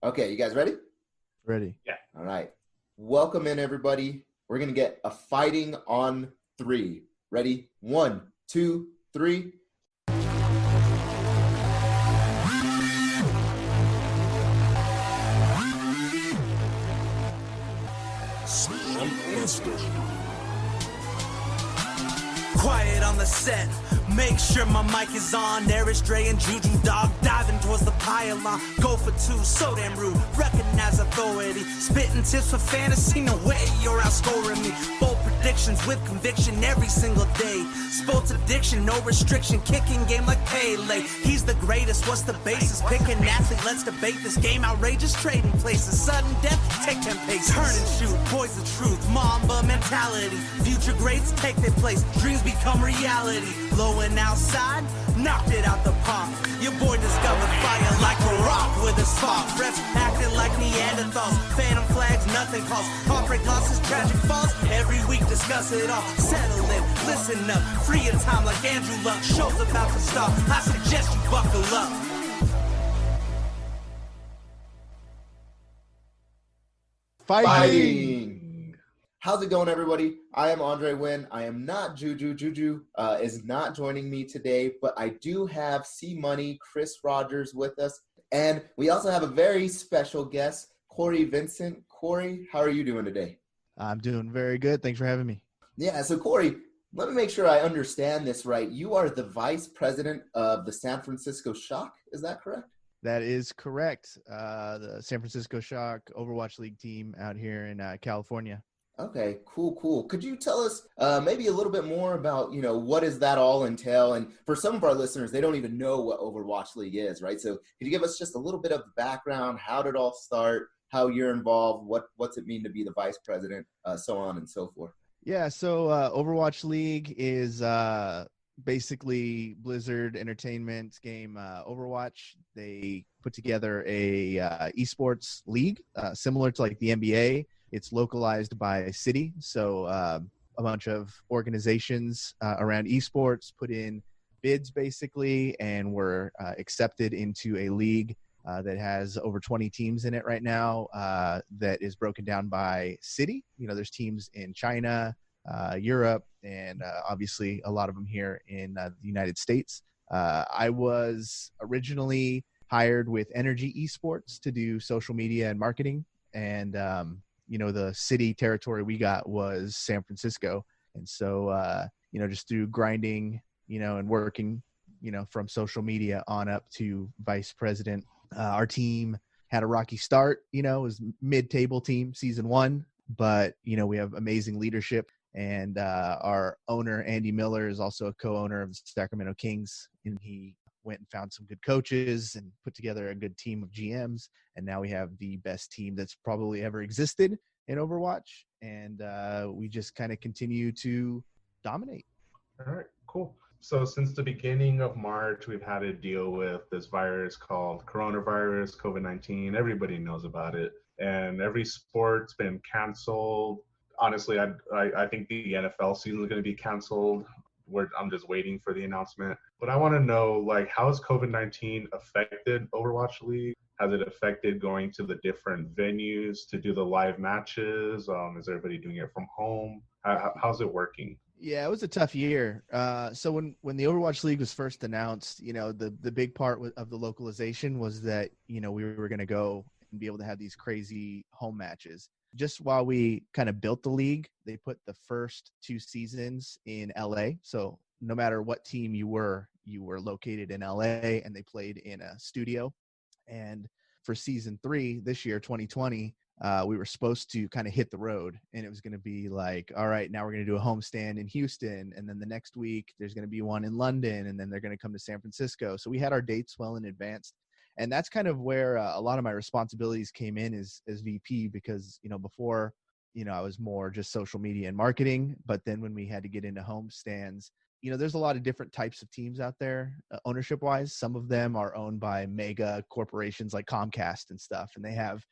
Okay, you guys ready? Ready. Yeah. All right. Welcome in, everybody. We're going to get a fighting on 3. Ready? 1, 2, 3. Slumpbuster. Quiet on the set. Make sure my mic is on. There is Dre and Juju Dog diving towards the pylon. Go for 2, so damn rude. Recognize authority. Spitting tips for fantasy. No way you're outscoring me. Bold predictions with conviction every single day. Sports addiction, no restriction. Kicking game like Pele. He's the greatest. What's the basis? Pick an athlete. Let's debate this game. Outrageous trading places. Sudden death. Take 10 paces. Turn and shoot. Boys the truth. Mamba mentality. Future greats take their place. Dreams become reality. Low and outside, knocked it out the park. Your boy discovered fire like a rock with a spark. Refs acting like Neanderthals. Phantom flags, nothing calls. Heartbreak losses, tragic falls. Every week discuss it all. Settle in, listen up. Free your time like Andrew Luck. Show's about to start. I suggest you buckle up. Fighting. How's it going, everybody? I am Aundre Huynh. I am not Juju. Juju is not joining me today, but I do have C-Money, Cris Rogers with us. And we also have a very special guest, Cory Vincent. Cory, how are you doing today? I'm doing very good. Thanks for having me. Yeah, so Cory, let me make sure I understand this right. You are the vice president of the San Francisco Shock. Is that correct? That is correct. The San Francisco Shock Overwatch League team out here in California. Okay, cool. Could you tell us maybe a little bit more about, what does that all entail? And for some of our listeners, they don't even know what Overwatch League is, right? So could you give us just a little bit of background? How did it all start? How you're involved? What's it mean to be the vice president? So on and so forth. Yeah, so Overwatch League is basically Blizzard Entertainment's game Overwatch. They put together a Esports league similar to like the NBA. It's localized by city. So a bunch of organizations around esports put in bids basically and were accepted into a league that has over 20 teams in it right now that is broken down by city. There's teams in China, Europe, and obviously a lot of them here in the United States. I was originally hired with Energy Esports to do social media and marketing. And the city territory we got was San Francisco. And so, just through grinding, and working, from social media on up to vice president, our team had a rocky start, it was mid-table team season 1, but, we have amazing leadership. And our owner, Andy Miller, is also a co-owner of the Sacramento Kings. And he went and found some good coaches and put together a good team of GMs. And now we have the best team that's probably ever existed in Overwatch. And we just kind of continue to dominate. All right, cool. So since the beginning of March, we've had to deal with this virus called coronavirus, COVID-19. Everybody knows about it. And every sport's been canceled. Honestly, I think the NFL season is going to be canceled. I'm just waiting for the announcement. But I want to know, how has COVID-19 affected Overwatch League? Has it affected going to the different venues to do the live matches? Is everybody doing it from home? How's it working? Yeah, it was a tough year. So when the Overwatch League was first announced, the big part of the localization was that, we were going to go and be able to have these crazy home matches. Just while we kind of built the league, they put the first 2 seasons in LA. So no matter what team you were located in LA, and they played in a studio. And for season 3 this year, 2020, we were supposed to kind of hit the road, and it was going to be like, all right, now we're going to do a homestand in Houston. And then the next week there's going to be one in London, and then they're going to come to San Francisco. So we had our dates well in advance. And that's kind of where a lot of my responsibilities came in as VP, because, before, I was more just social media and marketing. But then when we had to get into home stands, there's a lot of different types of teams out there, ownership wise. Some of them are owned by mega corporations like Comcast and stuff. And they have,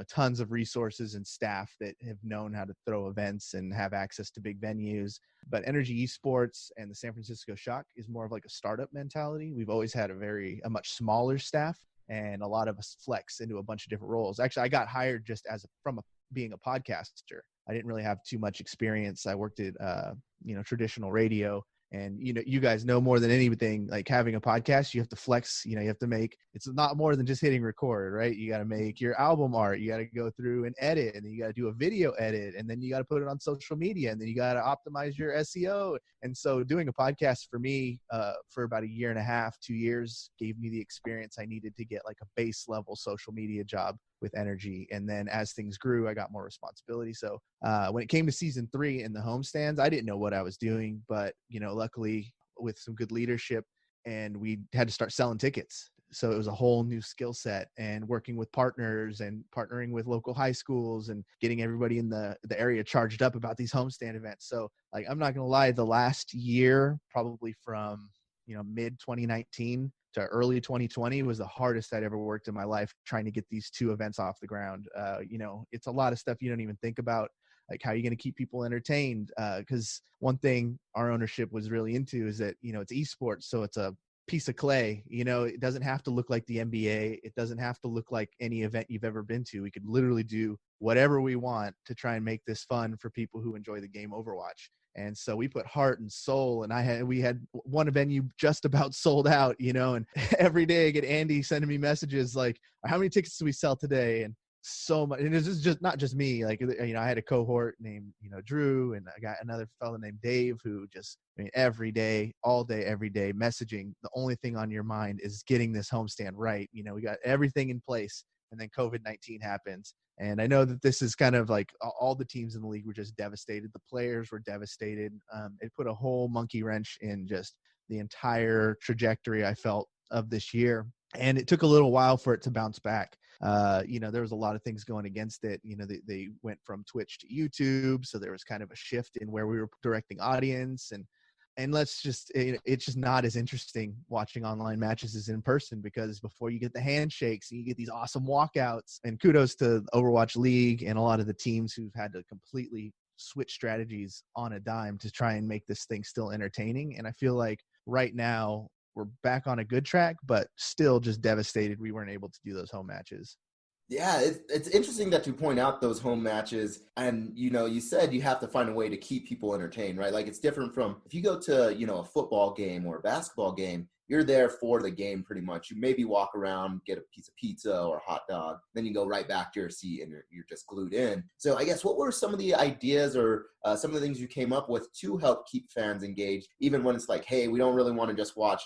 tons of resources and staff that have known how to throw events and have access to big venues. But Energy Esports and the San Francisco Shock is more of like a startup mentality. We've always had a much smaller staff. and a lot of us flex into a bunch of different roles. Actually, I got hired just being a podcaster. I didn't really have too much experience. I worked at traditional radio, and you guys know more than anything, like having a podcast, you have to flex. You have to make, it's not more than just hitting record, right? You got to make your album art, you got to go through and edit, and then you got to do a video edit, and then you got to put it on social media, and then you got to optimize your SEO. And so doing a podcast for me for about 1.5 years, 2 years, gave me the experience I needed to get like a base level social media job with energy. And then as things grew, I got more responsibility. So when it came to season 3 in the homestands, I didn't know what I was doing, but luckily with some good leadership, and we had to start selling tickets. So it was a whole new skill set, and working with partners and partnering with local high schools and getting everybody in the area charged up about these homestand events. So like, I'm not going to lie, the last year, probably from mid 2019 to early 2020, was the hardest I'd ever worked in my life, trying to get these 2 events off the ground. It's a lot of stuff you don't even think about, like how are you going to keep people entertained? Because one thing our ownership was really into is that, it's esports. So it's a piece of clay. It doesn't have to look like the NBA. It doesn't have to look like any event you've ever been to. We could literally do whatever we want to try and make this fun for people who enjoy the game Overwatch. And so we put heart and soul, and we had one venue just about sold out, and every day I get Andy sending me messages like, how many tickets do we sell today? And so much. And this is just not just me. Like, I had a cohort named, Drew, and I got another fellow named Dave who just, every day, all day, every day messaging. The only thing on your mind is getting this homestand right. We got everything in place, and then COVID-19 happens. And I know that this is kind of like all the teams in the league were just devastated. The players were devastated. It put a whole monkey wrench in just the entire trajectory I felt of this year. And it took a little while for it to bounce back. There was a lot of things going against it. They went from Twitch to YouTube. So there was kind of a shift in where we were directing audience, and let's just, it's just not as interesting watching online matches as in person, because before you get the handshakes and you get these awesome walkouts. And kudos to Overwatch League and a lot of the teams who've had to completely switch strategies on a dime to try and make this thing still entertaining. And I feel like right now we're back on a good track, but still just devastated we weren't able to do those home matches. Yeah, it's interesting that you point out those home matches, and you said you have to find a way to keep people entertained, right? Like, it's different from if you go to a football game or a basketball game. You're there for the game pretty much. You maybe walk around, get a piece of pizza or a hot dog, then you go right back to your seat and you're just glued in. So I guess what were some of the ideas or some of the things you came up with to help keep fans engaged, even when it's like, hey, we don't really want to just watch,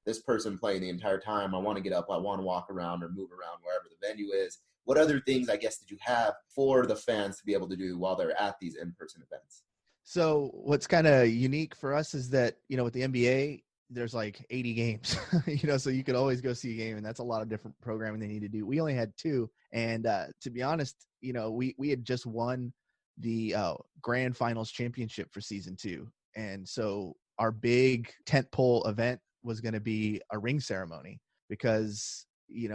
this person playing the entire time. I want to get up, I want to walk around or move around wherever the venue is. What other things, I guess, did you have for the fans to be able to do while they're at these in-person events? So what's kind of unique for us is that, with the NBA, there's like 80 games, so you could always go see a game, and that's a lot of different programming they need to do. We only had 2. And to be honest, we had just won the grand finals championship for season 2. And so our big tentpole event was going to be a ring ceremony, because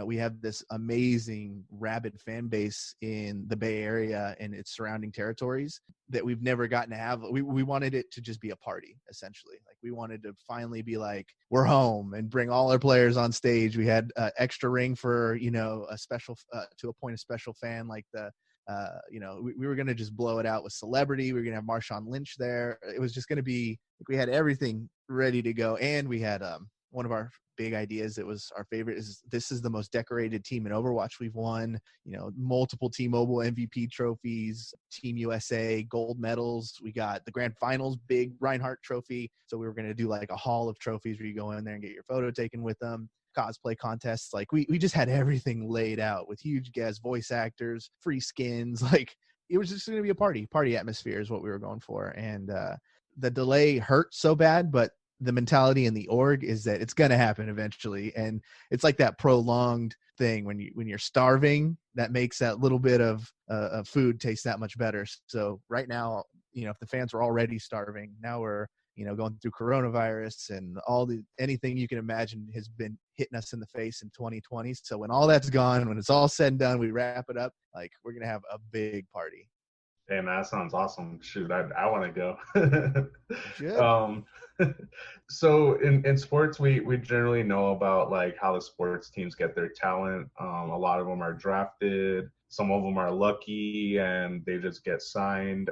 we have this amazing rabid fan base in the Bay Area and its surrounding territories that we've never gotten to have. We wanted it to just be a party, essentially. Like, we wanted to finally be like, we're home, and bring all our players on stage. We had extra ring for, a special, to appoint a special fan, like we were going to just blow it out with celebrity. We were going to have Marshawn Lynch there. It was just going to be, we had everything ready to go. And we had one of our big ideas that was our favorite is this is the most decorated team in Overwatch. We've won, multiple T-Mobile MVP trophies, Team USA gold medals. We got the grand finals, big Reinhardt trophy. So we were going to do like a hall of trophies where you go in there and get your photo taken with them. Cosplay contests. Like we just had everything laid out with huge guests, voice actors, free skins. Like, it was just going to be a party atmosphere is what we were going for. And the delay hurt so bad, but the mentality in the org is that it's going to happen eventually. And it's like that prolonged thing when you're starving, that makes that little bit of food taste that much better. So right now, if the fans were already starving, now we're, going through coronavirus and anything you can imagine has been hitting us in the face in 2020. So when all that's gone, when it's all said and done, we wrap it up, like, we're going to have a big party. Hey, man, that sounds awesome. Shoot, I want to go. So in sports, we generally know about like how the sports teams get their talent. A lot of them are drafted. Some of them are lucky and they just get signed.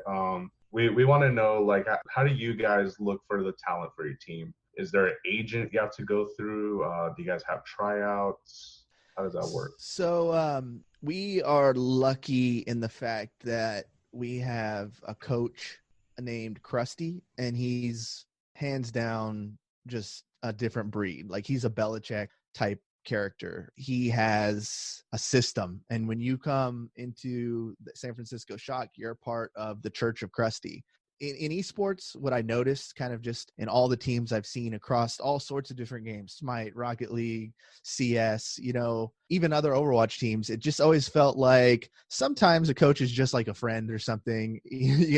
We want to know, like, how do you guys look for the talent for your team? Is there an agent you have to go through? Do you guys have tryouts? How does that work? So we are lucky in the fact that we have a coach named Krusty, and he's hands down just a different breed. Like, he's a Belichick type character. He has a system, and when you come into the San Francisco Shock, you're part of the Church of Krusty. In esports, what I noticed kind of just in all the teams I've seen across all sorts of different games, Smite, Rocket League, CS, even other Overwatch teams, it just always felt like sometimes a coach is just like a friend or something,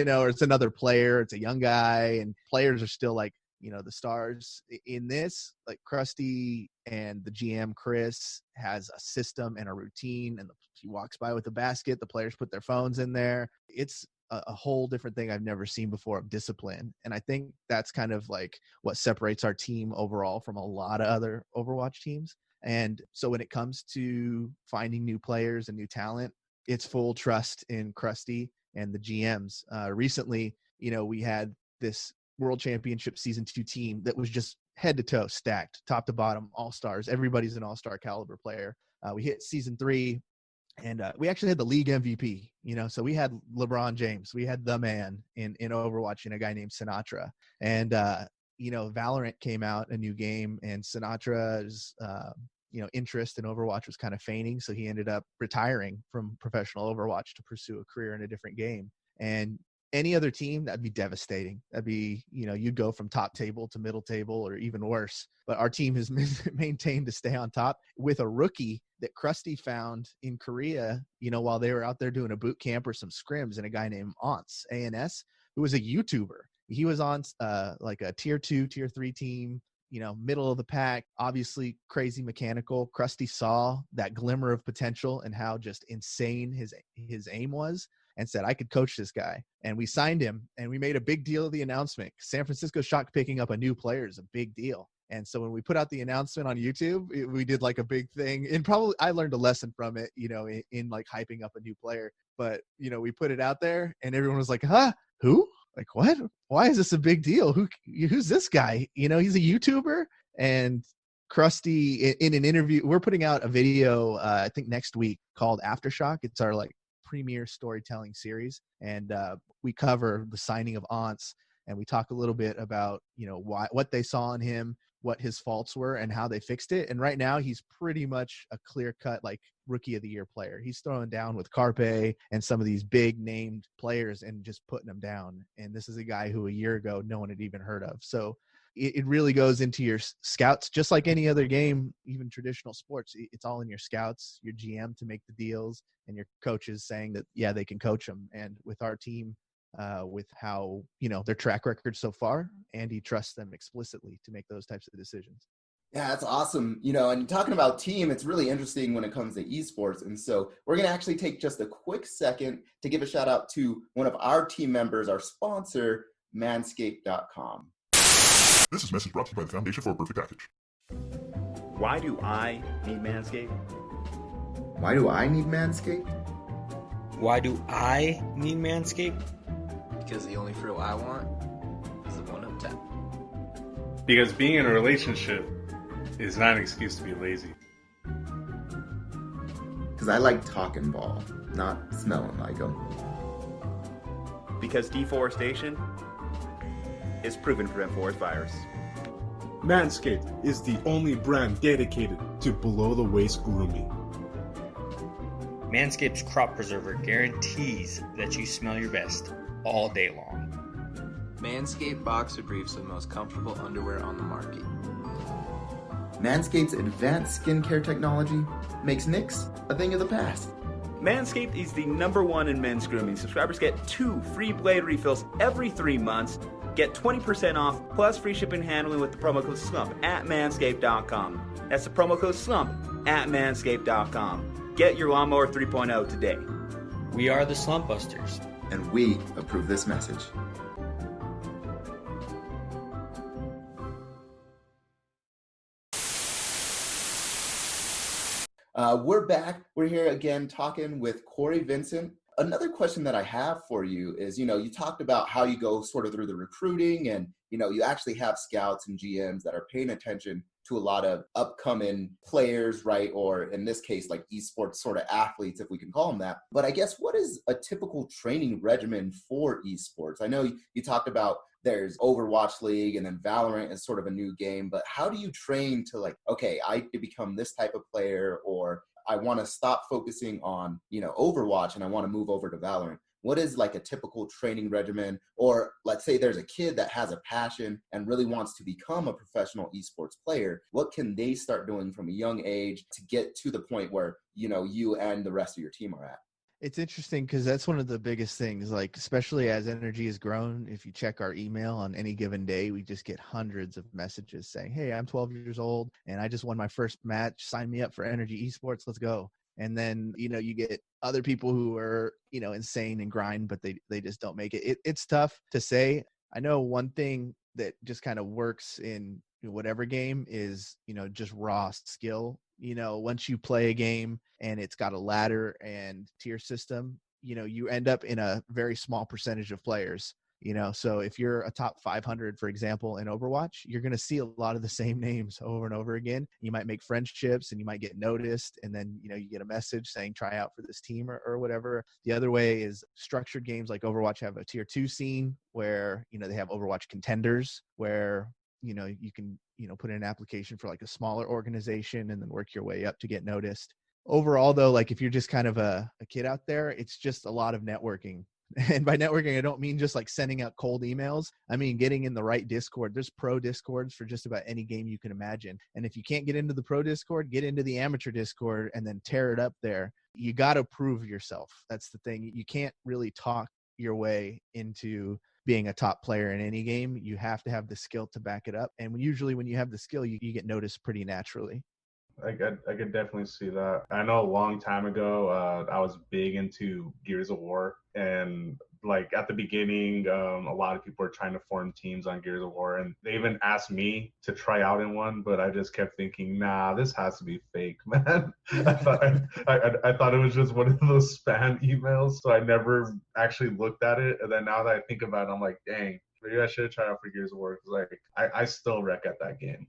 or it's another player, it's a young guy, and players are still like, the stars. In this, like, Krusty and the GM Cris has a system and a routine, and he walks by with a basket, the players put their phones in there. It's a whole different thing I've never seen before of discipline. And I think that's kind of like what separates our team overall from a lot of other Overwatch teams. And so when it comes to finding new players and new talent, it's full trust in Krusty and the GMs. Recently, we had this World Championship Season 2 team that was just head to toe stacked, top to bottom, all-stars. Everybody's an all-star caliber player. We hit Season 3, and we actually had the league MVP, so we had LeBron James. We had the man in Overwatch, and a guy named Sinatra. And, Valorant came out, a new game, and Sinatra's, interest in Overwatch was kind of fainting. So he ended up retiring from professional Overwatch to pursue a career in a different game. And any other team, that'd be devastating. That'd be, you'd go from top table to middle table or even worse. But our team has maintained to stay on top with a rookie that Krusty found in Korea, while they were out there doing a boot camp or some scrims, and a guy named Ants, ANS, who was a YouTuber. He was on like a tier 2, tier 3 team, middle of the pack, obviously crazy mechanical. Krusty saw that glimmer of potential and how just insane his aim was, and said, I could coach this guy. And we signed him, and we made a big deal of the announcement. San Francisco Shock picking up a new player is a big deal. And so when we put out the announcement on YouTube, we did like a big thing. And probably I learned a lesson from it, in like hyping up a new player. But, we put it out there, and everyone was like, huh? Who? Like, what? Why is this a big deal? Who's this guy? He's a YouTuber. And Krusty, in an interview, we're putting out a video, I think next week, called Aftershock. It's our like premier storytelling series, and we cover the signing of Ants, and we talk a little bit about what they saw in him, what his faults were, and how they fixed it. And right now he's pretty much a clear-cut like rookie of the year player. He's throwing down with Carpe and some of these big named players and just putting them down. And this is a guy who a year ago no one had even heard of. So it really goes into your scouts, just like any other game, even traditional sports. It's all in your scouts, your GM to make the deals, and your coaches saying that, yeah, they can coach them. And with our team, with how, their track record so far, Andy trusts them explicitly to make those types of decisions. Yeah, that's awesome. And talking about team, it's really interesting when it comes to esports. And so we're going to actually take just a quick second to give a shout out to one of our team members, our sponsor, Manscaped.com. This is a message brought to you by the Foundation for a Perfect Package. Why do I need Manscaped? Why do I need Manscaped? Why do I need Manscaped? Because the only frill I want is the one up top. Because being in a relationship is not an excuse to be lazy. Because I like talking ball, not smelling like them. Because deforestation is proven to prevent forest fires. Manscaped is the only brand dedicated to below-the-waist grooming. Manscaped's Crop Preserver guarantees that you smell your best all day long. Manscaped Boxer Briefs are the most comfortable underwear on the market. Manscaped's advanced skincare technology makes nicks a thing of the past. Manscaped is the #1 in men's grooming. Subscribers get 2 free blade refills every 3 months. Get 20% off plus free shipping and handling with the promo code SLUMP at manscaped.com. That's the promo code SLUMP at manscaped.com. Get your Lawnmower 3.0 today. We are the Slumpbusters. And we approve this message. We're back. We're here again talking with Cory Vincent. Another question that I have for you is, you talked about how you go sort of through the recruiting and, you actually have scouts and GMs that are paying attention to a lot of upcoming players, right? Or in this case, like esports sort of athletes, if we can call them that. But I guess what is a typical training regimen for esports? I know you talked about there's Overwatch League and then Valorant is sort of a new game, but how do you train to like, okay, I could become this type of player, or I want to stop focusing on, Overwatch and I want to move over to Valorant? What is like a typical training regimen? Or let's say there's a kid that has a passion and really wants to become a professional esports player. What can they start doing from a young age to get to the point where, you and the rest of your team are at? It's interesting because that's one of the biggest things, like, especially as energy has grown. If you check our email on any given day, we just get hundreds of messages saying, hey, I'm 12 years old and I just won my first match. Sign me up for Energy Esports. Let's go. And then, you get other people who are, insane and grind, but they just don't make it. It's tough to say. I know one thing that just kind of works in whatever game is, just raw skill. Once you play a game and it's got a ladder and tier system, you end up in a very small percentage of players. So if you're a top 500, for example, in Overwatch, you're going to see a lot of the same names over and over again. You might make friendships and you might get noticed. And then, you get a message saying, try out for this team or whatever. The other way is structured games like Overwatch have a tier 2 scene where, they have Overwatch contenders where, you can, put in an application for like a smaller organization and then work your way up to get noticed. Overall, though, like if you're just kind of a kid out there, it's just a lot of networking. And by networking, I don't mean just like sending out cold emails. I mean getting in the right Discord. There's pro Discords for just about any game you can imagine. And if you can't get into the pro Discord, get into the amateur Discord and then tear it up there. You got to prove yourself. That's the thing. You can't really talk your way into being a top player in any game. You have to have the skill to back it up. And usually when you have the skill, you get noticed pretty naturally. I could definitely see that. I know a long time ago, I was big into Gears of War, and like at the beginning, a lot of people were trying to form teams on Gears of War, and they even asked me to try out in one, but I just kept thinking, nah, this has to be fake, man. I thought it was just one of those spam emails, so I never actually looked at it. And then now that I think about it, I'm like, dang, maybe I should try out for Gears of War, because like I still wreck at that game.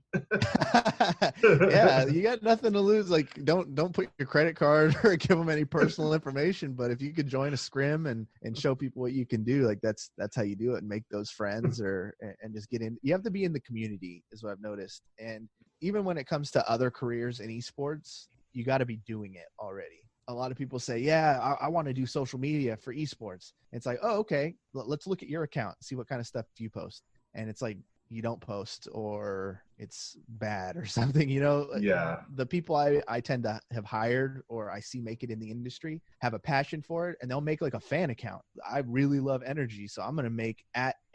Yeah, you got nothing to lose. Like don't put your credit card or give them any personal information. But if you could join a scrim and show people what you can do, like that's how you do it and make those friends and just get in. You have to be in the community, is what I've noticed. And even when it comes to other careers in esports, you got to be doing it already. A lot of people say, yeah, I want to do social media for esports. It's like, oh, okay, let's look at your account, see what kind of stuff you post. And it's like, you don't post or it's bad or something, Yeah. The people I tend to have hired or I see make it in the industry have a passion for it, and they'll make like a fan account. I really love energy, so I'm going to make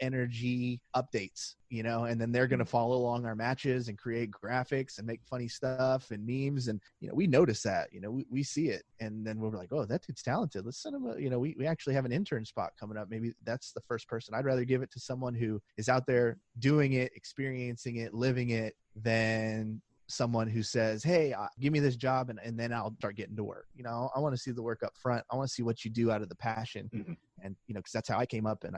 @energy updates, and then they're going to follow along our matches and create graphics and make funny stuff and memes. And, we notice that, we see it. And then we're like, oh, that dude's talented. Let's send him we actually have an intern spot coming up. Maybe that's the first person. I'd rather give it to someone who is out there doing it, experiencing it, living it, than someone who says, hey, give me this job and then I'll start getting to work. I want to see the work up front. I want to see what you do out of the passion. Mm-hmm. And, because that's how I came up, and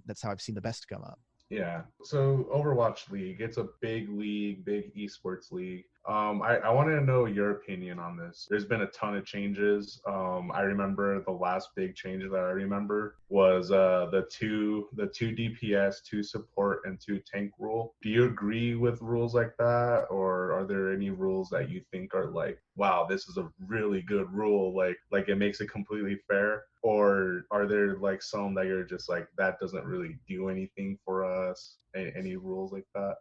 that's how I've seen the best come up. Yeah. So Overwatch League, it's a big league, big esports league. I wanted to know your opinion on this. There's been a ton of changes. I remember the last big change that I remember was the two DPS, 2 support, and 2 tank rule. Do you agree with rules like that, or are there any rules that you think are like, wow, this is a really good rule, like it makes it completely fair? Or are there like some that you're just like, that doesn't really do anything for us? Any rules like that?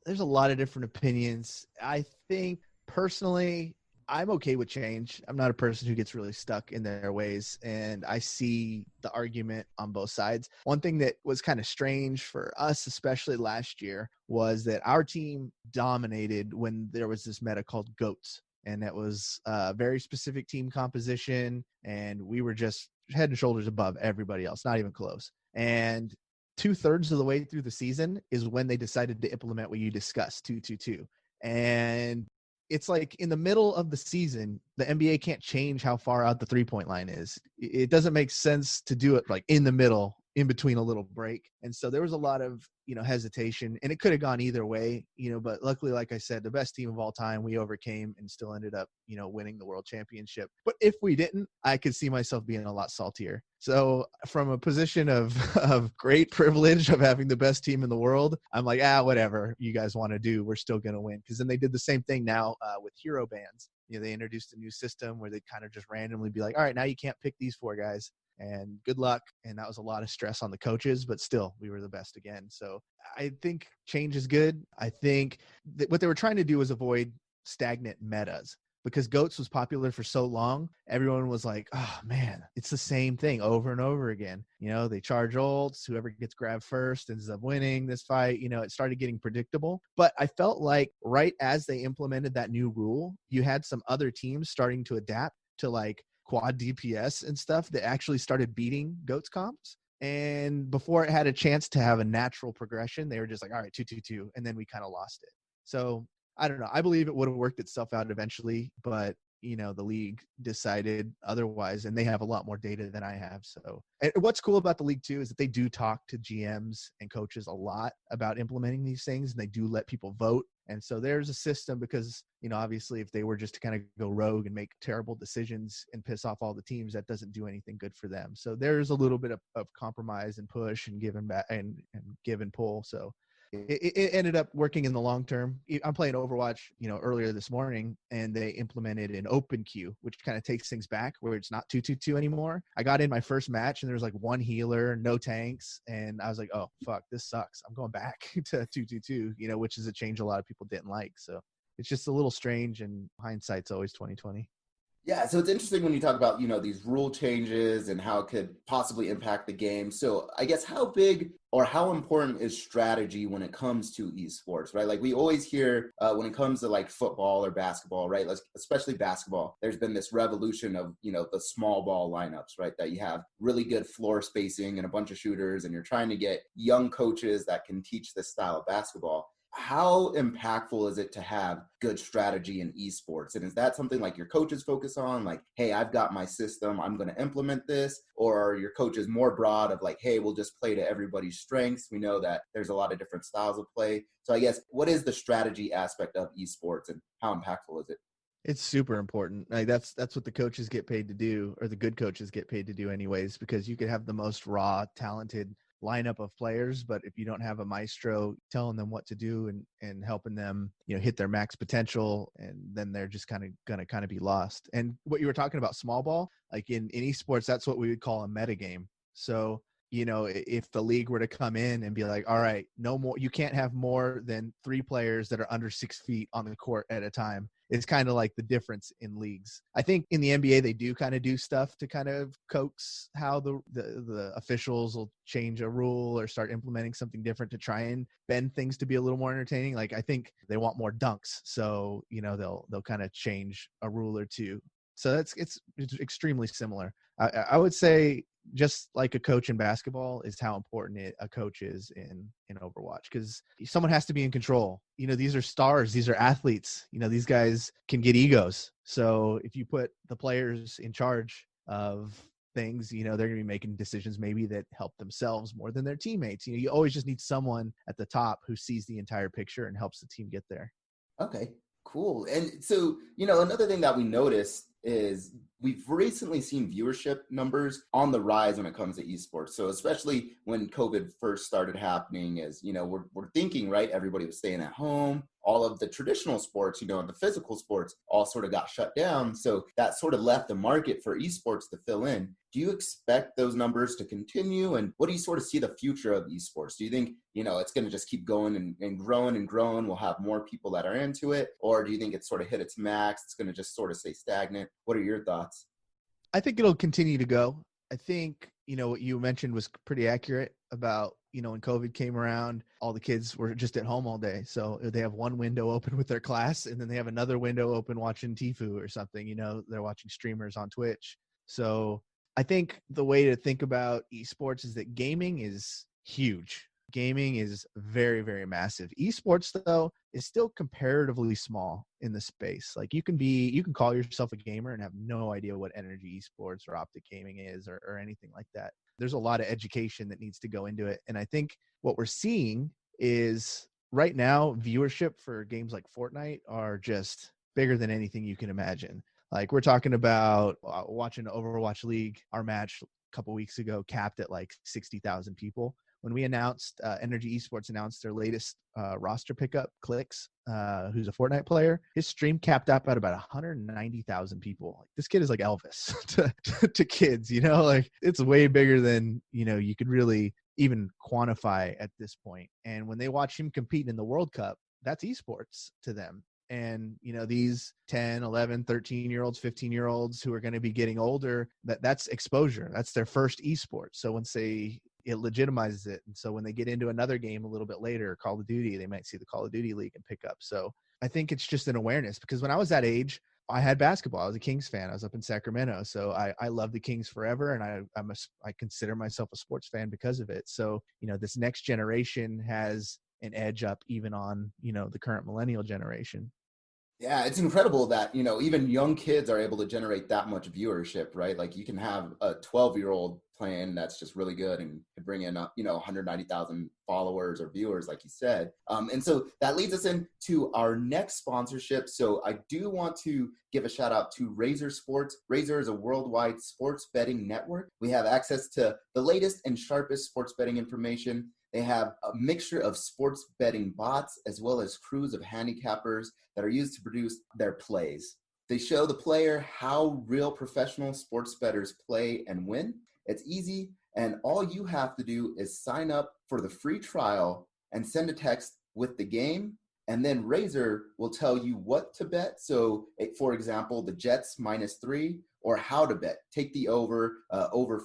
There's a lot of different opinions. I think personally, I'm okay with change. I'm not a person who gets really stuck in their ways, and I see the argument on both sides. One thing that was kind of strange for us, especially last year, was that our team dominated when there was this meta called GOATs, and it was a very specific team composition, and we were just head and shoulders above everybody else, not even close. And 2/3 of the way through the season is when they decided to implement what you discussed, 2-2-2. And it's like in the middle of the season, the NBA can't change how far out the 3-point line is. It doesn't make sense to do it like in the middle, in between a little break. And so there was a lot of, hesitation, and it could have gone either way, but luckily, like I said, the best team of all time, we overcame and still ended up, winning the world championship. But if we didn't, I could see myself being a lot saltier. So from a position of great privilege of having the best team in the world, I'm like, whatever you guys want to do, we're still going to win. Because then they did the same thing now with hero bans. They introduced a new system where they kind of just randomly be like, all right, now you can't pick these 4 guys. And good luck. And that was a lot of stress on the coaches, but still, we were the best again. So I think change is good. I think that what they were trying to do was avoid stagnant metas, because GOATS was popular for so long. Everyone was like, oh man, it's the same thing over and over again. They charge ults, whoever gets grabbed first ends up winning this fight. It started getting predictable. But I felt like right as they implemented that new rule, you had some other teams starting to adapt to like quad DPS and stuff that actually started beating GOATS comps. And before it had a chance to have a natural progression, they were just like, all right, 2-2-2. And then we kind of lost it. So I don't know. I believe it would have worked itself out eventually, but the league decided otherwise, and they have a lot more data than I have. So, and what's cool about the league too is that they do talk to GMs and coaches a lot about implementing these things, and they do let people vote. And so there's a system, because, obviously if they were just to kind of go rogue and make terrible decisions and piss off all the teams, that doesn't do anything good for them. So there's a little bit of compromise and push and give and back and give and pull. So it ended up working in the long term. I'm playing Overwatch, earlier this morning, and they implemented an open queue, which kind of takes things back, where it's not 2-2-2 anymore. I got in my first match and there was like 1 healer, no tanks. And I was like, oh, fuck, this sucks. I'm going back to 2-2-2, which is a change a lot of people didn't like. So it's just a little strange, and hindsight's always 20/20. Yeah, so it's interesting when you talk about, these rule changes and how it could possibly impact the game. So I guess how big or how important is strategy when it comes to esports, right? Like we always hear when it comes to like football or basketball, right? Especially basketball, there's been this revolution of, the small ball lineups, right? That you have really good floor spacing and a bunch of shooters, and you're trying to get young coaches that can teach this style of basketball. How impactful is it to have good strategy in esports? And is that something like your coaches focus on? Like, hey, I've got my system, I'm going to implement this? Or are your coaches more broad of like, hey, we'll just play to everybody's strengths? We know that there's a lot of different styles of play. So I guess, what is the strategy aspect of esports, and how impactful is it? It's super important. Like that's what the coaches get paid to do, or the good coaches get paid to do anyways, because you could have the most raw, talented lineup of players, but if you don't have a maestro telling them what to do and helping them hit their max potential, and then they're just gonna be lost. And what you were talking about, small ball, like in esports, that's what we would call a meta game. So if the league were to come in and be like, all right, no more, you can't have more than 3 players that are under 6 feet on the court at a time. It's kind of like the difference in leagues. I think in the NBA, they do kind of do stuff to kind of coax how the officials will change a rule or start implementing something different to try and bend things to be a little more entertaining. Like I think they want more dunks. So, they'll kind of change a rule or two. So it's extremely similar. I would say, just like a coach in basketball, is how important a coach is in Overwatch, because someone has to be in control. These are stars, these are athletes, these guys can get egos. So if you put the players in charge of things, they're going to be making decisions maybe that help themselves more than their teammates. You always just need someone at the top who sees the entire picture and helps the team get there. Okay, cool. And so, another thing that we noticed is we've recently seen viewership numbers on the rise when it comes to esports. So especially when COVID first started happening, as we're thinking, right, everybody was staying at home. All of the traditional sports, the physical sports all sort of got shut down. So that sort of left the market for esports to fill in. Do you expect those numbers to continue? And what do you sort of see the future of esports? Do you think, it's going to just keep going and growing and growing? We'll have more people that are into it? Or do you think it's sort of hit its max? It's going to just sort of stay stagnant? What are your thoughts? I think it'll continue to go. I think, what you mentioned was pretty accurate about, when COVID came around, all the kids were just at home all day. So they have one window open with their class, and then they have another window open watching Tfue or something, they're watching streamers on Twitch. So I think the way to think about esports is that gaming is huge. gaming is very, very massive. Esports, though, is still comparatively small in the space. Like you can call yourself a gamer and have no idea what energy esports or optic gaming is or anything like that. There's a lot of education that needs to go into it. And I think what we're seeing is right now, viewership for games like Fortnite are just bigger than anything you can imagine. Like we're talking about watching Overwatch League, our match a couple weeks ago capped at like 60,000 people. When we announced, Energy Esports announced their latest roster pickup, Cris, who's a Fortnite player, his stream capped up at about 190,000 people. Like, this kid is like Elvis to kids, you know, like it's way bigger than, you know, you could really even quantify at this point. And when they watch him compete in the World Cup, that's esports to them. And, you know, these 10, 11, 13-year-olds, 15-year-olds who are going to be getting older, that's exposure. That's their first esport. So once it legitimizes it. And so when they get into another game a little bit later, Call of Duty, they might see the Call of Duty League and pick up. So I think it's just an awareness, because when I was that age, I had basketball. I was a Kings fan. I was up in Sacramento. So I love the Kings forever. And I consider myself a sports fan because of it. So, you know, this next generation has an edge up even on, you know, the current millennial generation. Yeah, it's incredible that, you know, even young kids are able to generate that much viewership, right? Like you can have a 12-year-old playing that's just really good and could bring in, you know, 190,000 followers or viewers, like you said. And so that leads us into our next sponsorship. So I do want to give a shout out to Razor Sports. Razor is a worldwide sports betting network. We have access to the latest and sharpest sports betting information. They have a mixture of sports betting bots as well as crews of handicappers that are used to produce their plays. They show the player how real professional sports bettors play and win. It's easy, and all you have to do is sign up for the free trial and send a text with the game, and then Razor will tell you what to bet. So, for example, the Jets -3, or how to bet. Take the over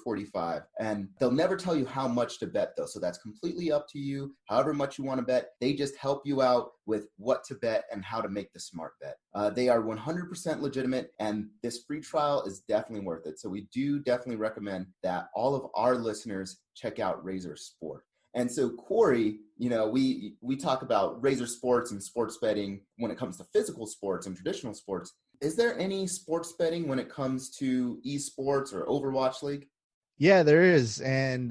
45. And they'll never tell you how much to bet, though. So that's completely up to you. However much you want to bet, they just help you out with what to bet and how to make the smart bet. They are 100% legitimate, and this free trial is definitely worth it. So we do definitely recommend that all of our listeners check out Razor Sport. And so, Cory, you know, we talk about Razor Sports and sports betting when it comes to physical sports and traditional sports. Is there any sports betting when it comes to esports or Overwatch League? Yeah, there is. And,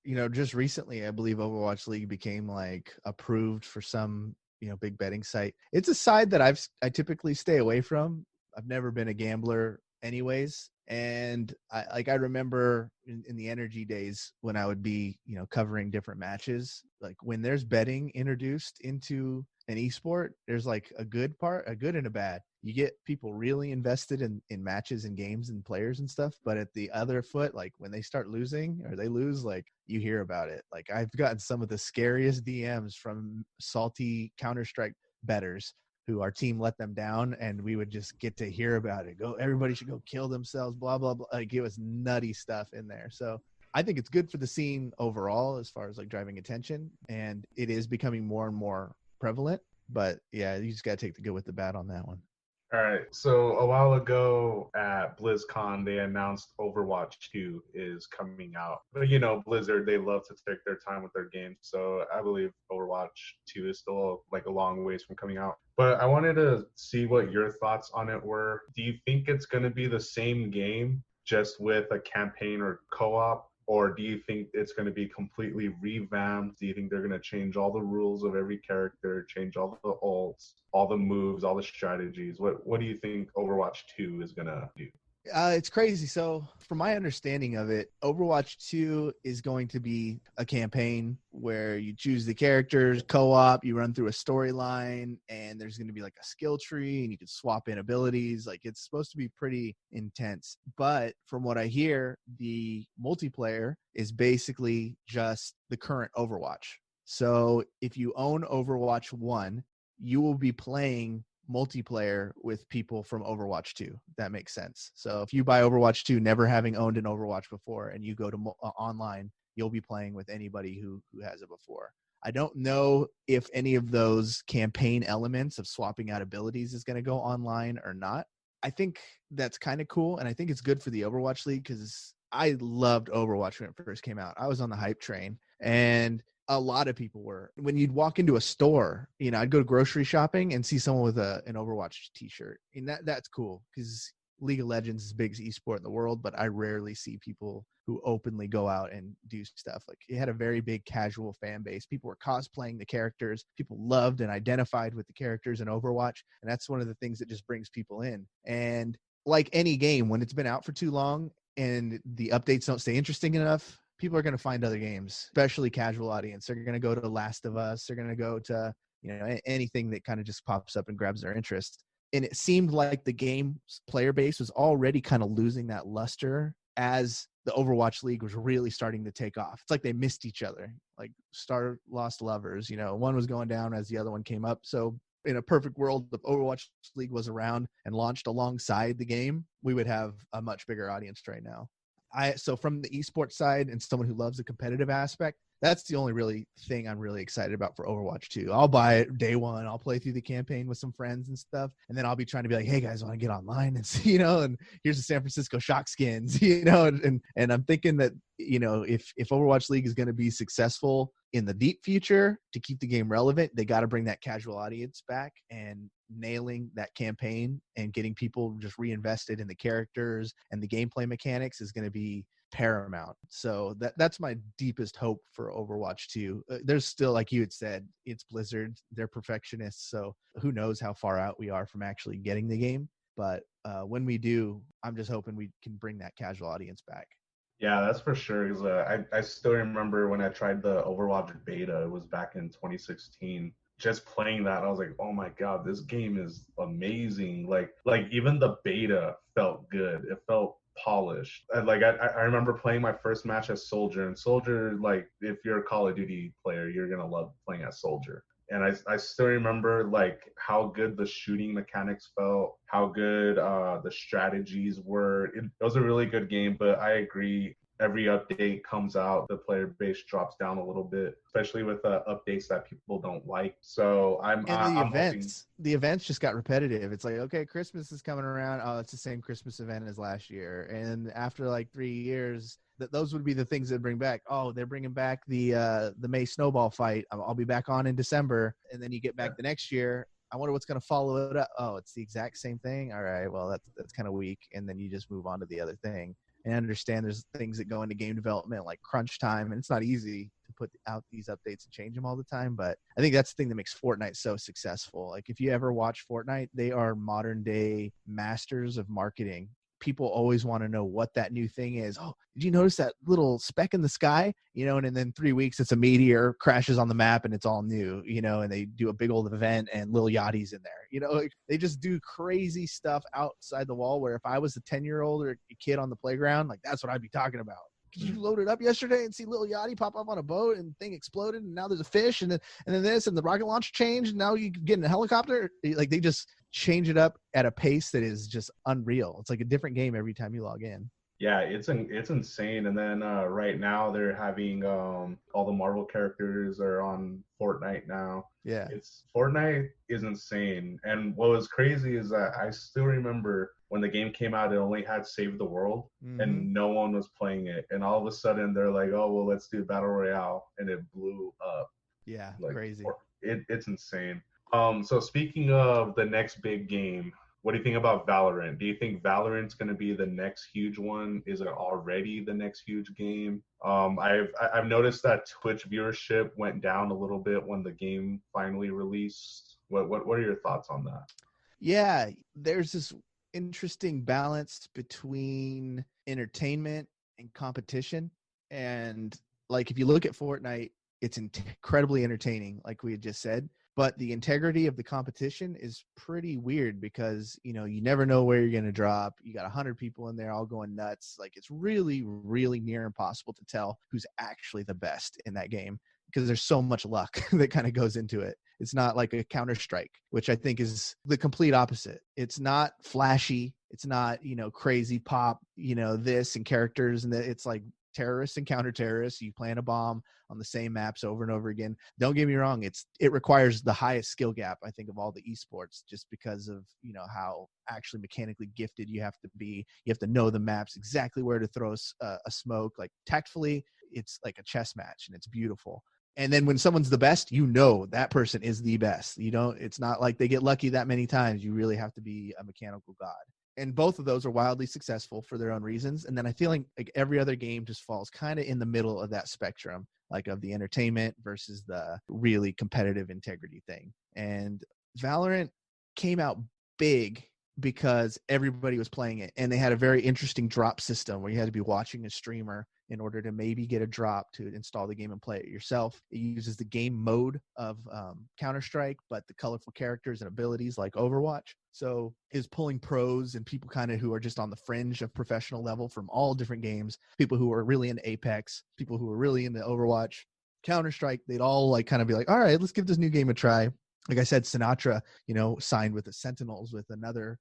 you know, just recently, I believe Overwatch League became like approved for some, you know, big betting site. It's a side that I typically stay away from. I've never been a gambler anyways. And I remember in the energy days when I would be, you know, covering different matches, like when there's betting introduced into an esport, there's like a good and a bad. You get people really invested in matches and games and players and stuff. But at the other foot, like when they start losing or they lose, like you hear about it. Like I've gotten some of the scariest DMs from salty Counter-Strike bettors who our team let them down, and we would just get to hear about it. Everybody should go kill themselves, blah, blah, blah. Like it was nutty stuff in there. So I think it's good for the scene overall as far as like driving attention, and it is becoming more and more prevalent. But yeah, you just got to take the good with the bad on that one. All right. So a while ago at BlizzCon, they announced Overwatch 2 is coming out. But, you know, Blizzard, they love to take their time with their games. So I believe Overwatch 2 is still like a long ways from coming out. But I wanted to see what your thoughts on it were. Do you think it's going to be the same game just with a campaign or co-op? Or do you think it's going to be completely revamped? Do you think they're going to change all the rules of every character, change all the ults, all the moves, all the strategies? What do you think Overwatch 2 is going to do? It's crazy. So from my understanding of it, Overwatch 2 is going to be a campaign where you choose the characters, co-op, you run through a storyline, and there's going to be like a skill tree and you can swap in abilities. Like it's supposed to be pretty intense. But from what I hear, the multiplayer is basically just the current Overwatch. So if you own Overwatch 1, you will be playing multiplayer with people from Overwatch 2. That makes sense. So if you buy Overwatch 2 never having owned an Overwatch before and you go to online, you'll be playing with anybody who has it before. I don't know if any of those campaign elements of swapping out abilities is going to go online or not. I think that's kind of cool, and I think it's good for the Overwatch League because I loved Overwatch when it first came out. I was on the hype train, and A lot of people were. When you'd walk into a store, I'd go grocery shopping and see someone with an Overwatch t-shirt. And that's cool because League of Legends is the biggest esport in the world, but I rarely see people who openly go out and do stuff. Like, it had a very big casual fan base. People were cosplaying the characters. People loved and identified with the characters in Overwatch. And that's one of the things that just brings people in. And like any game, when it's been out for too long and the updates don't stay interesting enough, people are going to find other games, especially casual audience. They're going to go to Last of Us. They're going to go to, anything that kind of just pops up and grabs their interest. And it seemed like the game's player base was already kind of losing that luster as the Overwatch League was really starting to take off. It's like they missed each other, like star lost lovers. One was going down as the other one came up. So in a perfect world, if Overwatch League was around and launched alongside the game, we would have a much bigger audience right now. So from the esports side and someone who loves the competitive aspect, that's the only really thing I'm really excited about for Overwatch 2. I'll buy it day one. I'll play through the campaign with some friends and stuff. And then I'll be trying to be like, hey guys, want to get online and see, and here's the San Francisco Shock skins, and I'm thinking that, if Overwatch League is going to be successful in the deep future to keep the game relevant, they got to bring that casual audience back, and nailing that campaign and getting people just reinvested in the characters and the gameplay mechanics is going to be paramount. So that's my deepest hope for Overwatch 2. There's still, like you had said, it's Blizzard, they're perfectionists, so who knows how far out we are from actually getting the game. But when we do, I'm just hoping we can bring that casual audience back. Yeah, that's for sure. Because I still remember when I tried the Overwatch beta. It was back in 2016. Just playing that, I was like, oh my god, this game is amazing. Like even the beta felt good. It felt polished. I remember playing my first match as Soldier, and Soldier, like, if you're a Call of Duty player, you're gonna love playing as Soldier. And I still remember like how good the shooting mechanics felt, how good the strategies were. It was a really good game, but I agree, every update comes out, the player base drops down a little bit, especially with updates that people don't like. So I'm the events just got repetitive. It's like, okay, Christmas is coming around. Oh, it's the same Christmas event as last year. And after like 3 years, those would be the things that bring back. Oh, they're bringing back the May snowball fight. I'll be back on in December. And then you get back the next year. I wonder what's going to follow it up. Oh, it's the exact same thing. All right, well, that's kind of weak. And then you just move on to the other thing. And I understand there's things that go into game development like crunch time, and it's not easy to put out these updates and change them all the time. But I think that's the thing that makes Fortnite so successful. Like, if you ever watch Fortnite, they are modern day masters of marketing. People always want to know what that new thing is. Oh, did you notice that little speck in the sky? And then 3 weeks, it's a meteor, crashes on the map, and it's all new, and they do a big old event and Lil Yachty's in there. Like, they just do crazy stuff outside the wall where if I was a 10-year-old or a kid on the playground, like, that's what I'd be talking about. Did you load it up yesterday and see Lil Yachty pop up on a boat and the thing exploded and now there's a fish and then this and the rocket launch changed and now you get in a helicopter? Like, they just change it up at a pace that is just unreal. It's like a different game every time you log in. Yeah, it's insane. And then right now they're having all the Marvel characters are on Fortnite now. Yeah, Fortnite is insane. And what was crazy is that I still remember when the game came out, it only had Save the World, and no one was playing it. And all of a sudden they're like, oh, well, let's do Battle Royale, and it blew up. Yeah, like, crazy. It's insane. So speaking of the next big game, what do you think about Valorant? Do you think Valorant's going to be the next huge one? Is it already the next huge game? I've noticed that Twitch viewership went down a little bit when the game finally released. What are your thoughts on that? Yeah, there's this interesting balance between entertainment and competition. And like, if you look at Fortnite, it's incredibly entertaining, like we had just said. But the integrity of the competition is pretty weird because, you never know where you're going to drop. You got 100 people in there all going nuts. Like, it's really, really near impossible to tell who's actually the best in that game because there's so much luck that kind of goes into it. It's not like a Counter-Strike, which I think is the complete opposite. It's not flashy. It's not, crazy pop, this and characters. And it's like terrorists and counter-terrorists. You plant a bomb on the same maps over and over again. Don't get me wrong. It requires the highest skill gap, I think, of all the esports, just because of, how actually mechanically gifted you have to be. You have to know the maps, exactly where to throw a smoke. Like, tactfully, it's like a chess match and it's beautiful. And then when someone's the best, you know that person is the best. It's not like they get lucky that many times. You really have to be a mechanical god. And both of those are wildly successful for their own reasons. And then I feel like every other game just falls kind of in the middle of that spectrum, like of the entertainment versus the really competitive integrity thing. And Valorant came out big because everybody was playing it, and they had a very interesting drop system where you had to be watching a streamer in order to maybe get a drop to install the game and play it yourself. It uses the game mode of Counter-Strike, but the colorful characters and abilities like Overwatch. So is pulling pros and people kind of who are just on the fringe of professional level from all different games, people who are really into Apex, people who are really into Overwatch, Counter-Strike. They'd all like kind of be like, all right, let's give this new game a try. Like I said, Sinatra, signed with the Sentinels, with another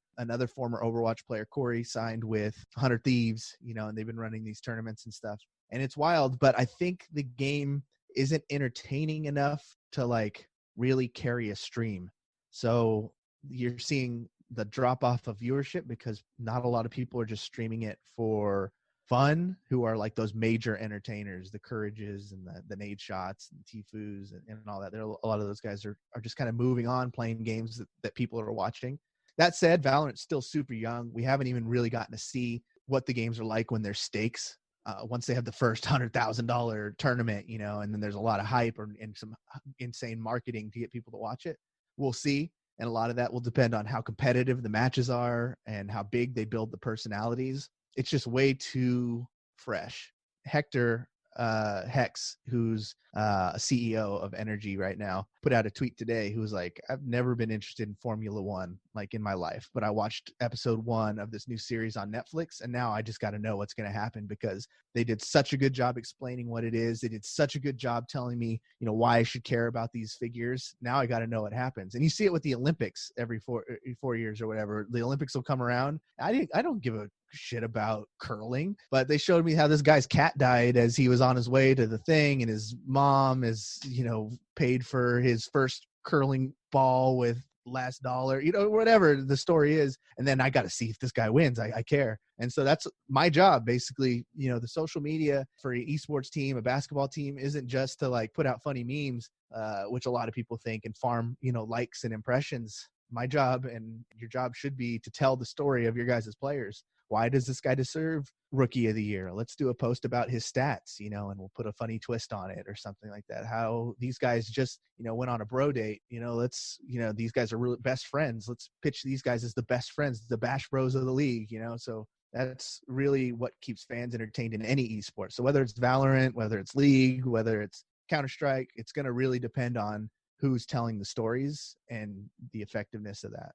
former Overwatch player. Cory signed with 100 Thieves, and they've been running these tournaments and stuff. And it's wild, but I think the game isn't entertaining enough to like really carry a stream. So you're seeing the drop off of viewership because not a lot of people are just streaming it for fun, who are like those major entertainers, the Courages and the Nade Shots and Tifus and all that. A lot of those guys are just kind of moving on, playing games that people are watching. That said, Valorant's still super young. We haven't even really gotten to see what the games are like when there's stakes. Once they have the first $100,000 tournament, and then there's a lot of hype and some insane marketing to get people to watch it. We'll see. And a lot of that will depend on how competitive the matches are and how big they build the personalities. It's just way too fresh. Hector Hex, who's a CEO of Energy right now, put out a tweet today who was like, I've never been interested in Formula One like in my life, but I watched episode 1 of this new series on Netflix, and now I just got to know what's going to happen because they did such a good job explaining what it is. They did such a good job telling me, why I should care about these figures. Now I got to know what happens. And you see it with the Olympics every 4 years or whatever. The Olympics will come around. I don't give a shit about curling, but they showed me how this guy's cat died as he was on his way to the thing, and his mom is paid for his first curling ball with last dollar, whatever the story is, and then I got to see if this guy wins. I care. And so that's my job basically. The social media for an esports team, a basketball team, isn't just to like put out funny memes, which a lot of people think, and farm likes and impressions. My job and your job should be to tell the story of your guys' players. Why does this guy deserve Rookie of the Year? Let's do a post about his stats, and we'll put a funny twist on it or something like that. How these guys just, went on a bro date, these guys are really best friends. Let's pitch these guys as the best friends, the Bash Bros of the league, so that's really what keeps fans entertained in any esport. So whether it's Valorant, whether it's League, whether it's Counter-Strike, it's going to really depend on who's telling the stories and the effectiveness of that.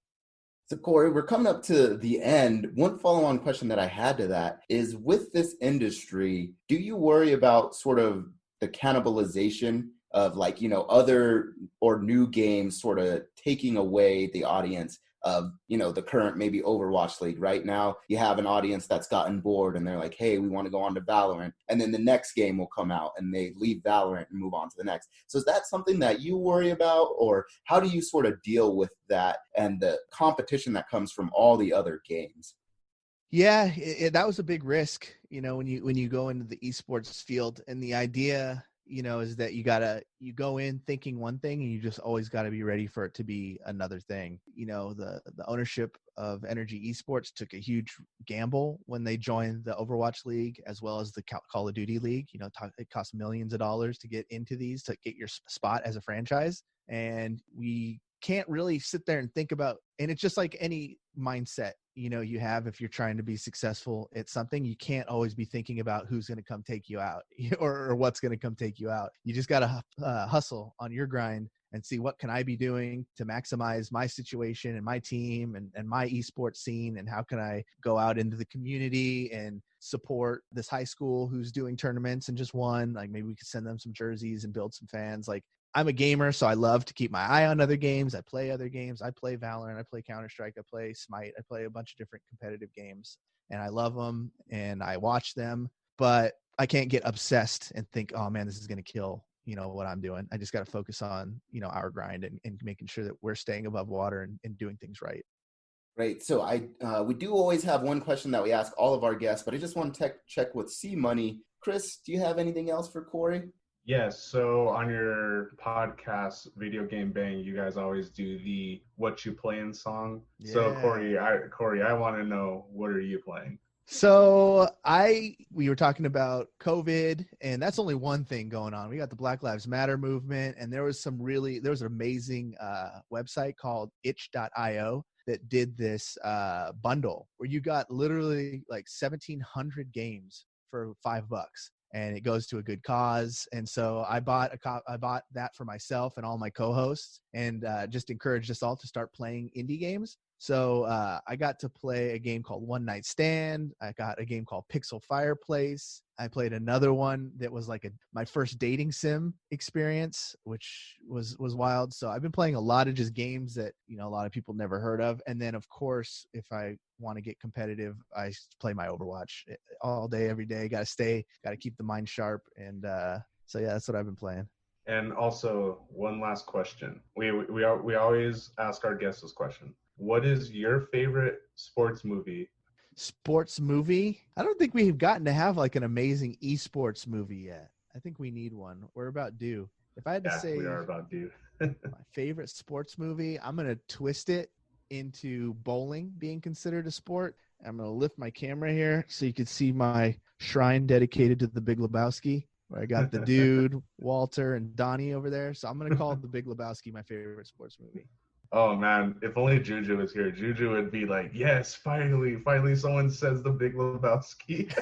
So Cory, we're coming up to the end. One follow-on question that I had to that is, with this industry, do you worry about sort of the cannibalization of other or new games sort of taking away the audience of, the current maybe Overwatch League? Right now, you have an audience that's gotten bored and they're like, hey, we want to go on to Valorant. And then the next game will come out and they leave Valorant and move on to the next. So is that something that you worry about, or how do you sort of deal with that and the competition that comes from all the other games? Yeah, that was a big risk, when you go into the esports field, and the idea, is that you go in thinking one thing and you just always got to be ready for it to be another thing. The ownership of Energy Esports took a huge gamble when they joined the Overwatch League as well as the Call of Duty League. It costs millions of dollars to get into these, to get your spot as a franchise. And we can't really sit there and think about, and it's just like any mindset you have. If you're trying to be successful at something, you can't always be thinking about who's going to come take you out or what's going to come take you out. You just got to hustle on your grind and see, what can I be doing to maximize my situation and my team and my esports scene, and how can I go out into the community and support this high school who's doing tournaments and just won. Like, maybe we could send them some jerseys and build some fans. Like, I'm a gamer, so I love to keep my eye on other games. I play other games. I play Valorant. I play Counter-Strike. I play Smite. I play a bunch of different competitive games, and I love them and I watch them. But I can't get obsessed and think, oh man, this is going to kill, what I'm doing. I just got to focus on, our grind and making sure that we're staying above water and doing things right. Great. So we do always have one question that we ask all of our guests, but I just want to check with C Money. Cris, do you have anything else for Cory? Yes, so on your podcast, Video Game Bang, you guys always do the "What You Playing" song. So Yeah. Corey, I want to know, what are you playing? So we were talking about COVID, and that's only one thing going on. We got the Black Lives Matter movement, and there was an amazing website called itch.io that did this bundle where you got literally like 1,700 games for $5, and it goes to a good cause. And so I bought that for myself and all my co-hosts, and just encouraged us all to start playing indie games. So I got to play a game called One Night Stand. I got a game called Pixel Fireplace. I played another one that was like my first dating sim experience, which was wild. So I've been playing a lot of just games that, you know, a lot of people never heard of. And then, of course, if I want to get competitive, I play my Overwatch all day, every day. Got to keep the mind sharp. And so, yeah, that's what I've been playing. And also, one last question. We always ask our guests this question. What is your favorite sports movie? Sports movie? I don't think we've gotten to have like an amazing esports movie yet. I think we need one. We're about due. If I had to say we are about due. my favorite sports movie, I'm going to twist it into bowling being considered a sport. I'm going to lift my camera here so you can see my shrine dedicated to the Big Lebowski, where I got the dude, Walter, and Donnie over there. So I'm going to call The Big Lebowski my favorite sports movie. Oh man, if only Juju was here, Juju would be like, yes, finally someone says The Big Lebowski.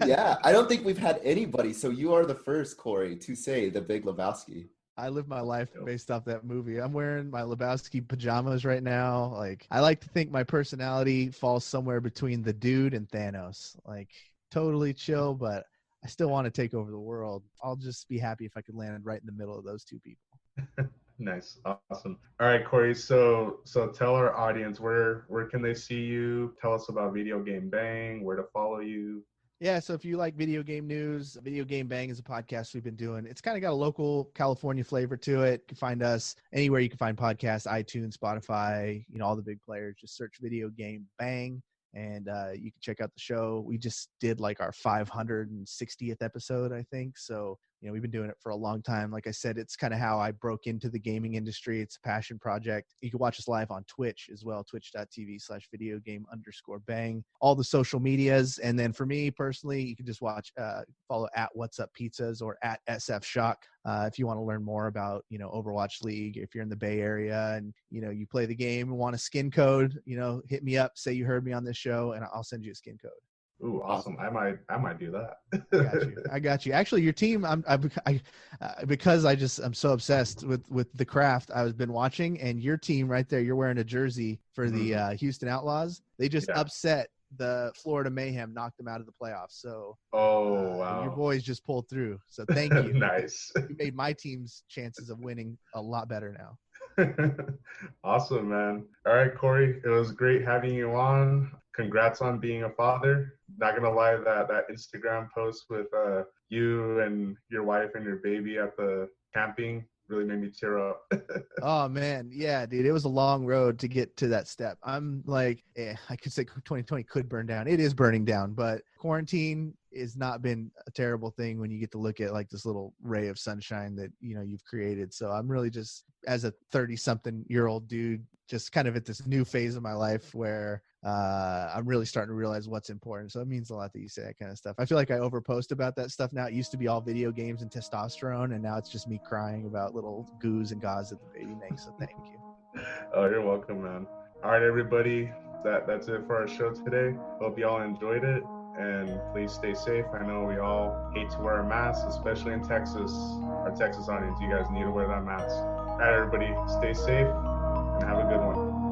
Yeah, I don't think we've had anybody, so you are the first, Corey, to say The Big Lebowski. I live my life based off that movie. I'm wearing my Lebowski pajamas right now. Like, I like to think my personality falls somewhere between the dude and Thanos. Like, totally chill, but I still want to take over the world. I'll just be happy if I could land right in the middle of those two people. Nice. Awesome. All right, Corey. So tell our audience, where can they see you? Tell us about Video Game Bang, where to follow you. Yeah, so if you like video game news, Video Game Bang is a podcast we've been doing. It's kind of got a local California flavor to it. You can find us anywhere you can find podcasts, iTunes, Spotify, you know, all the big players. Just search Video Game Bang, and you can check out the show. We just did like our 560th episode, I think. So, you know, we've been doing it for a long time. Like I said, it's kind of how I broke into the gaming industry. It's a passion project. You can watch us live on Twitch as well, twitch.tv/videogame_bang, all the social medias. And then for me personally, you can just follow at What's Up Pizzas or at SF Shock. If you want to learn more about, you know, Overwatch League, if you're in the Bay Area and, you know, you play the game and want a skin code, you know, hit me up, say you heard me on this show, and I'll send you a skin code. Ooh, awesome! I might do that. I got you. Actually, your team, because I'm so obsessed with the craft. I've been watching, and your team right there. You're wearing a jersey for the Houston Outlaws. They just upset the Florida Mayhem, knocked them out of the playoffs. So, wow, your boys just pulled through. So thank you. Nice. You made my team's chances of winning a lot better now. Awesome, man. All right, Corey, it was great having you on. Congrats on being a father. Not gonna lie, that Instagram post with you and your wife and your baby at the camping really made me tear up. Oh man, yeah, dude, it was a long road to get to that step. I'm like, I could say 2020 could burn down. It is burning down, but quarantine has not been a terrible thing when you get to look at like this little ray of sunshine that, you know, you've created. So I'm really just, as a 30-something-year-old dude, just kind of at this new phase of my life where I'm really starting to realize what's important. So it means a lot that you say that kind of stuff. I feel like I overpost about that stuff now. It used to be all video games and testosterone, and now it's just me crying about little goos and gauze that the baby makes. So thank you. Oh, you're welcome, man. All right, everybody. That's it for our show today. Hope you all enjoyed it, and please stay safe. I know we all hate to wear a mask, especially in Texas. Our Texas audience, you guys need to wear that mask. All right, everybody, stay safe and have a good one.